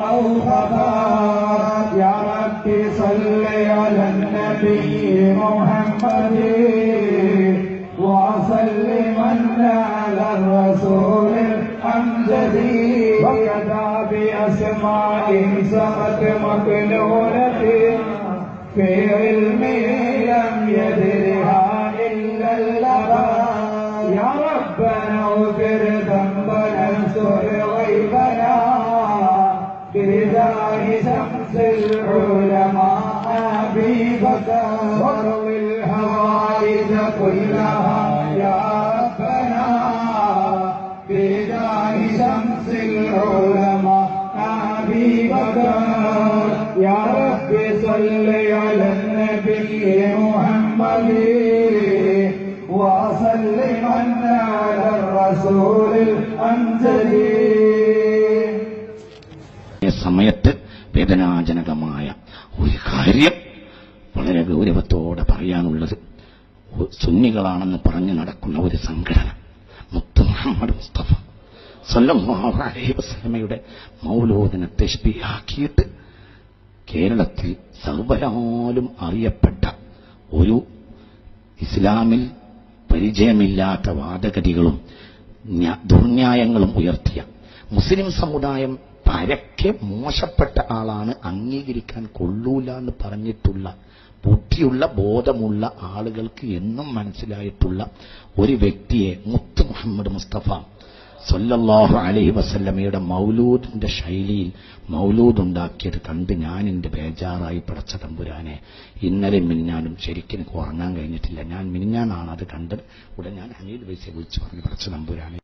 أو خفاء يا رب صل على النبي محمد وسلم على الرسول الأمجد وكذا بأسماء سمت مكنونة في علمه لم يدرها إلا اللبان يا ربنا اغفر ذنبنا انصر غيبنا بجاه شمس العلماء أبي بكر واقض الحوائج كلها يا ربنا بجاه شمس العلماء أبي بكر يا رب صل على النبي محمد وسلم على الرسول الأمجد. സമയത്ത് വേദനാജനകമായ ഒരു കാര്യം വളരെ ഗൗരവത്തോടെ പറയാനുള്ളത്, സുന്നികളാണെന്ന് പറഞ്ഞു നടക്കുന്ന ഒരു സംഘടന മുത്ത് മുഹമ്മദ് മുസ്തഫ സല്ലല്ലാഹു അലൈഹി വസല്ലമയുടെ മൗലൂദിനെ തശ്ബീഹാക്കിയിട്ട് കേരളത്തിൽ സർവ്വരാലും അറിയപ്പെട്ട ഒരു ഇസ്ലാമിൽ പരിചയമില്ലാത്ത വാദഗതികളും ദുർന്യായങ്ങളും ഉയർത്തിയ മുസ്ലിം സമുദായം പരക്കെ മോശപ്പെട്ട ആളാണ്, അംഗീകരിക്കാൻ കൊള്ളൂല എന്ന് പറഞ്ഞിട്ടുള്ള ബുദ്ധിയുള്ള ബോധമുള്ള ആളുകൾക്ക് എന്നും മനസ്സിലായിട്ടുള്ള ഒരു വ്യക്തിയെ മുത്ത് മുഹമ്മദ് മുസ്തഫ സല്ലല്ലാഹു അലൈഹി വസല്ലമയുടെ മൗലൂദിന്റെ ശൈലിയിൽ മൗലൂദ് ഉണ്ടാക്കിയത് കണ്ട് ഞാൻ എന്റെ ബേജാറായി പടച്ച തമ്പുരാനെ. ഇന്നലെ മിനിഞ്ഞാനും ശരിക്കും എനിക്ക് ഉറങ്ങാൻ കഴിഞ്ഞിട്ടില്ല. ഞാൻ മിനിഞ്ഞാനാണ് അത് കണ്ടത്. ഉടനെ ഞാൻ ഹമീദ് വൈസിയെ വിളിച്ചു പറഞ്ഞു, പടച്ച തമ്പുരാനെ